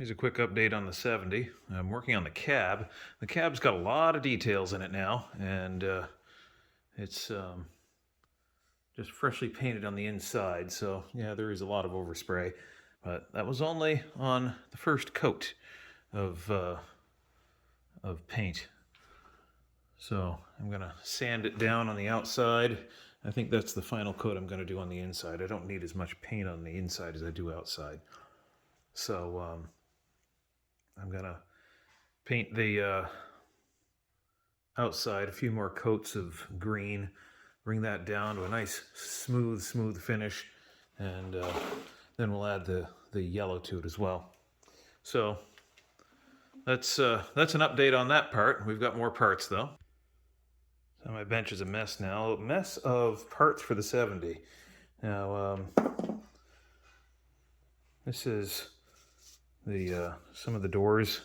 Here's a quick update on the 70. I'm working on the cab. The cab's got a lot of details in it now, and it's just freshly painted on the inside, so yeah, there is a lot of overspray. But that was only on the first coat of paint. So I'm gonna sand it down on the outside. I think that's the final coat I'm gonna do on the inside. I don't need as much paint on the inside as I do outside. So I'm gonna paint the outside a few more coats of green, bring that down to a nice smooth finish, and then we'll add the yellow to it as well. So that's an update on that part. We've got more parts though. So my bench is a mess now. A mess of parts for the 70. Now this is the some of the doors,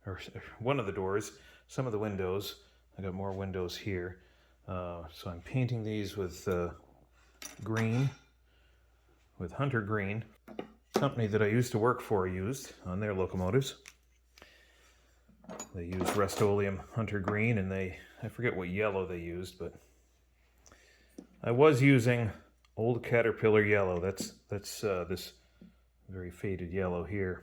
or one of the doors, some of the windows. I got more windows here. So I'm painting these with green, with Hunter Green, company that I used to work for used on their locomotives. They used Rust-Oleum Hunter Green, and I forget what yellow they used, but I was using old Caterpillar yellow. That's this very faded yellow here.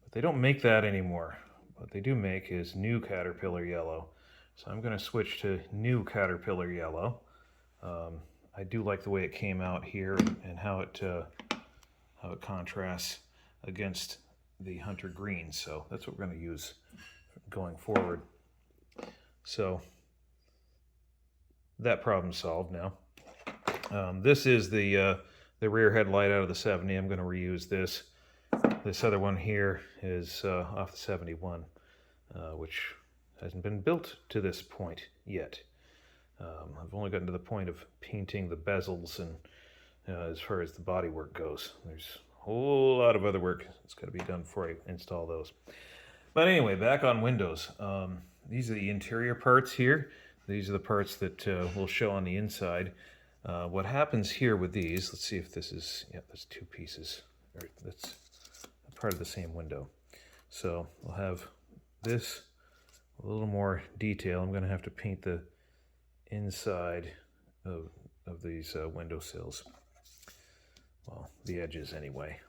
But they don't make that anymore. What they do make is new Caterpillar yellow. So I'm going to switch to new Caterpillar yellow. I do like the way it came out here and how it contrasts against the Hunter Green. So that's what we're going to use going forward. So that problem's solved now. This is the rear headlight out of the 70. I'm going to reuse this. This other one here is off the 71, which hasn't been built to this point yet. I've only gotten to the point of painting the bezels, and as far as the bodywork goes, there's a whole lot of other work that's got to be done before I install those. But anyway, back on windows. These are the interior parts here. These are the parts that we'll show on the inside. What happens here with these, let's see if this is, yeah, that's two pieces. That's part of the same window. So we'll have this, a little more detail. I'm going to have to paint the inside of these windowsills. Well, the edges anyway.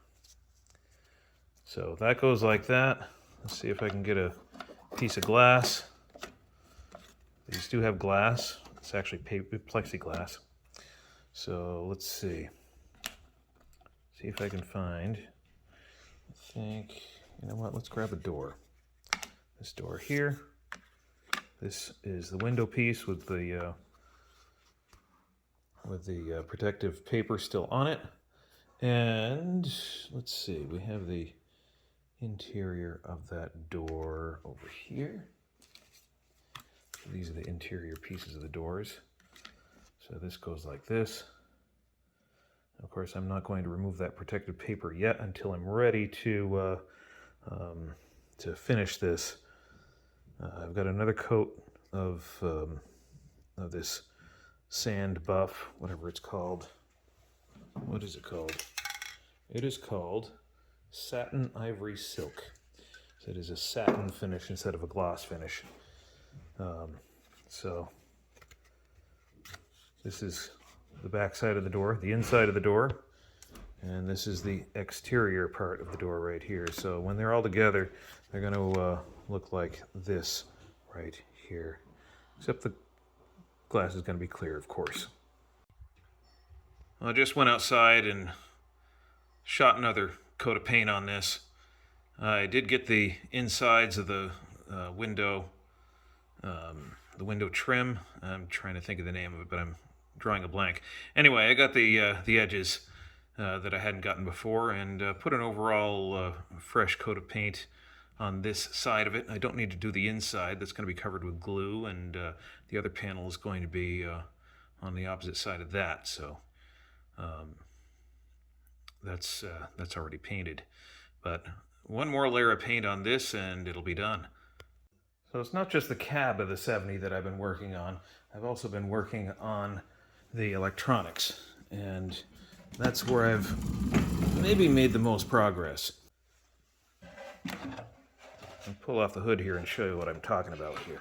So that goes like that. Let's see if I can get a piece of glass. These do have glass. It's actually plexiglass. So let's see. See if I can find. I think, you know what? Let's grab a door. This door here. This is the window piece with the protective paper still on it. And let's see. We have the interior of that door over here. These are the interior pieces of the doors. So this goes like this. Of course, I'm not going to remove that protective paper yet until I'm ready to finish this. I've got another coat of this sand buff, whatever it's called. What is it called? It is called Satin Ivory Silk. So it is a satin finish instead of a gloss finish. So this is the back side of the door, the inside of the door, and this is the exterior part of the door right here. So when they're all together, they're going to look like this right here. Except the glass is going to be clear, of course. Well, I just went outside and shot another coat of paint on this. I did get the insides of the window trim. I'm trying to think of the name of it, but I'm drawing a blank. Anyway, I got the edges that I hadn't gotten before, and put an overall fresh coat of paint on this side of it. I don't need to do the inside. That's going to be covered with glue, and the other panel is going to be on the opposite side of that. So that's already painted. But one more layer of paint on this, and it'll be done. So it's not just the cab of the 70 that I've been working on. I've also been working on the electronics, and that's where I've maybe made the most progress. I'll pull off the hood here and show you what I'm talking about here.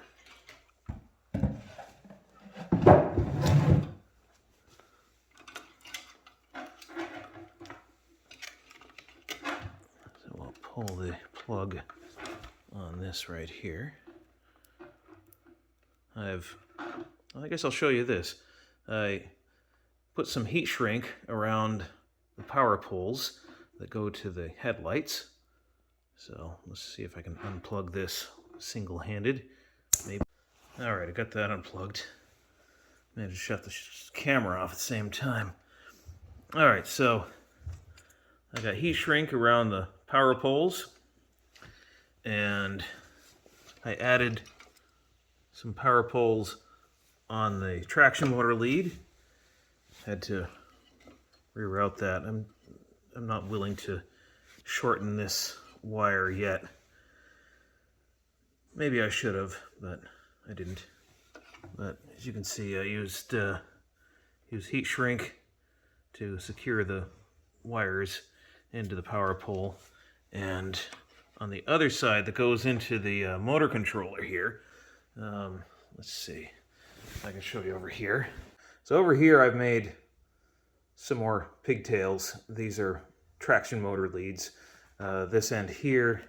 So we'll pull the plug on this right here. I guess I'll show you this. I put some heat shrink around the power poles that go to the headlights. So let's see if I can unplug this single-handed. Maybe. All right, I got that unplugged. Managed to shut the camera off at the same time. All right, so I got heat shrink around the power poles, and I added some power poles on the traction motor lead. Had to reroute that. I'm not willing to shorten this wire yet. Maybe I should have, but I didn't. But as you can see, I used heat shrink to secure the wires into the power pole, and on the other side that goes into the motor controller here, let's see if I can show you over here. So over here I've made some more pigtails. These are traction motor leads. This end here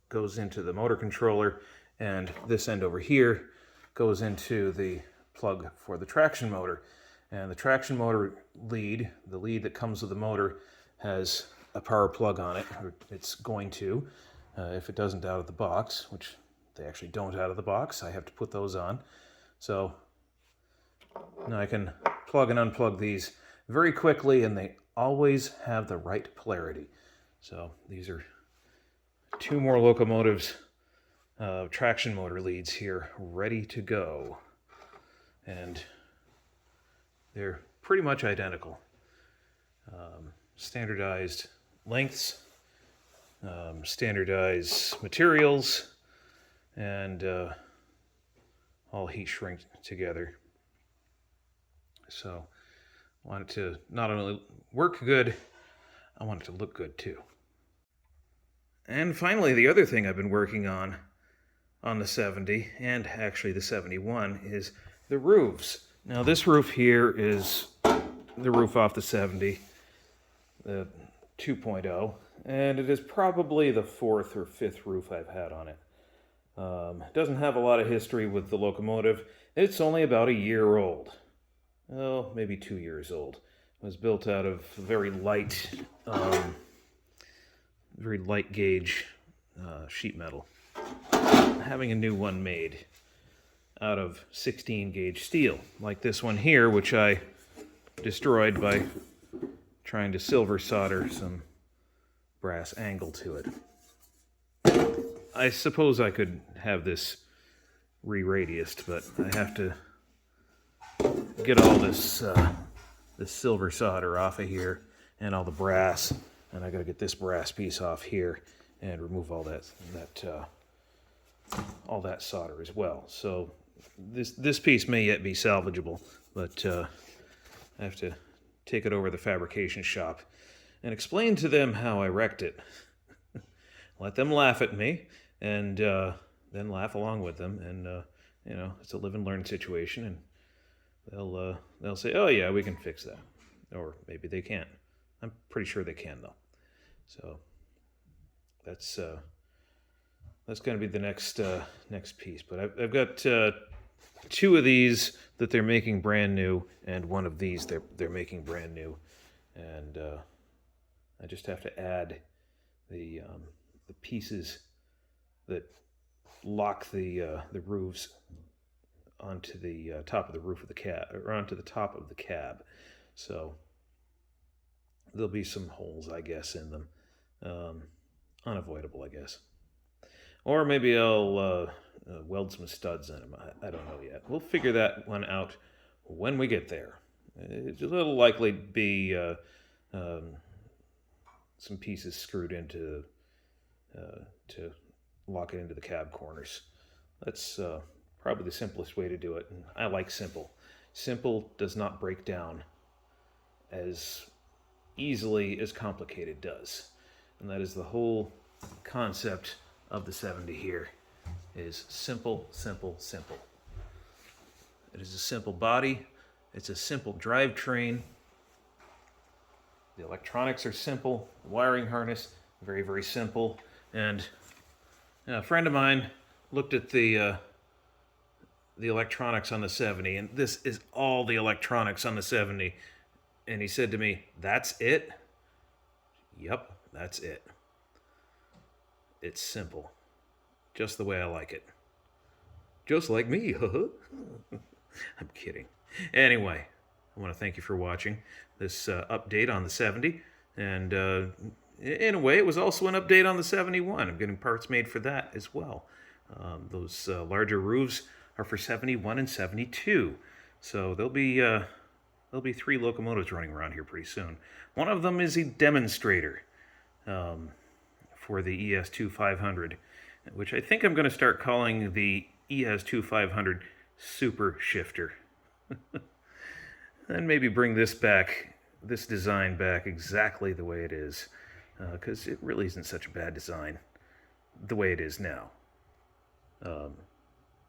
goes into the motor controller, and this end over here goes into the plug for the traction motor. And the traction motor lead, the lead that comes with the motor, has a power plug on it, or it's going to. If it doesn't out of the box, which they actually don't out of the box, I have to put those on. So now I can plug and unplug these very quickly, and they always have the right polarity. So these are two more locomotives, traction motor leads here, ready to go. And they're pretty much identical. Standardized lengths, standardized materials, and all heat shrink together. So I want it to not only work good, I want it to look good too. And finally, the other thing I've been working on the 70, and actually the 71, is the roofs. Now this roof here is the roof off the 70, the 2.0, and it is probably the fourth or fifth roof I've had on it. It doesn't have a lot of history with the locomotive. It's only about a year old. Well, maybe 2 years old. It was built out of very light gauge sheet metal. Having a new one made out of 16 gauge steel, like this one here, which I destroyed by trying to silver solder some brass angle to it. I suppose I could have this re-radiused, but I have to get all this silver solder off of here and all the brass, and I got to get this brass piece off here and remove all that solder as well. So this piece may yet be salvageable, but I have to take it over to the fabrication shop and explain to them how I wrecked it. Let them laugh at me, and then laugh along with them, and it's a live and learn situation, and they'll say, "Oh yeah, we can fix that," or maybe they can't. I'm pretty sure they can though. So that's going to be the next piece. But I've got two of these that they're making brand new, and one of these they're making brand new, and I just have to add the pieces that lock the roofs onto the top of the roof of the cab, or onto the top of the cab. So there'll be some holes, I guess, in them. Unavoidable, I guess. Or maybe I'll weld some studs in them. I don't know yet. We'll figure that one out when we get there. It's a little likely to be some pieces screwed into to lock it into the cab corners. That's probably the simplest way to do it. And I like simple. Simple does not break down as easily as complicated does. And that is the whole concept of the 70 here is simple, simple, simple. It is a simple body. It's a simple drivetrain. The electronics are simple. The wiring harness, very, very simple. And a friend of mine looked at the electronics on the 70, and this is all the electronics on the 70. And he said to me, "That's it?" Yep, that's it. It's simple. Just the way I like it. Just like me. I'm kidding. Anyway, I want to thank you for watching this update on the 70. And in a way, it was also an update on the 71. I'm getting parts made for that as well. Those larger roofs are for 71 and 72. So there'll be 3 locomotives running around here pretty soon. One of them is a demonstrator for the ES2500, which I think I'm going to start calling the ES2500 Super Shifter. And maybe bring this design back exactly the way it is, because it really isn't such a bad design the way it is now.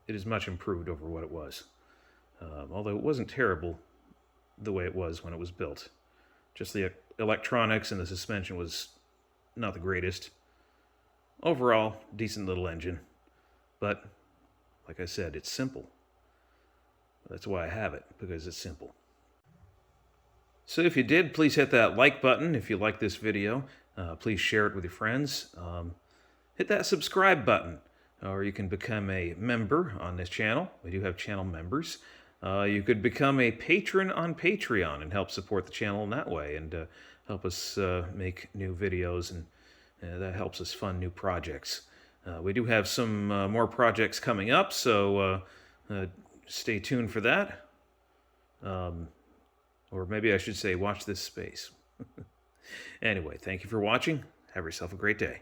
It is much improved over what it was, although it wasn't terrible the way it was when it was built. Just the electronics and the suspension was not the greatest. Overall, decent little engine, but like I said, it's simple. That's why I have it, because it's simple. So if you did, please hit that like button if you like this video. Please share it with your friends. Hit that subscribe button, or you can become a member on this channel. We do have channel members. You could become a patron on Patreon and help support the channel in that way, and help us make new videos, and that helps us fund new projects. We do have some more projects coming up, so stay tuned for that. Or maybe I should say, watch this space. Anyway, thank you for watching. Have yourself a great day.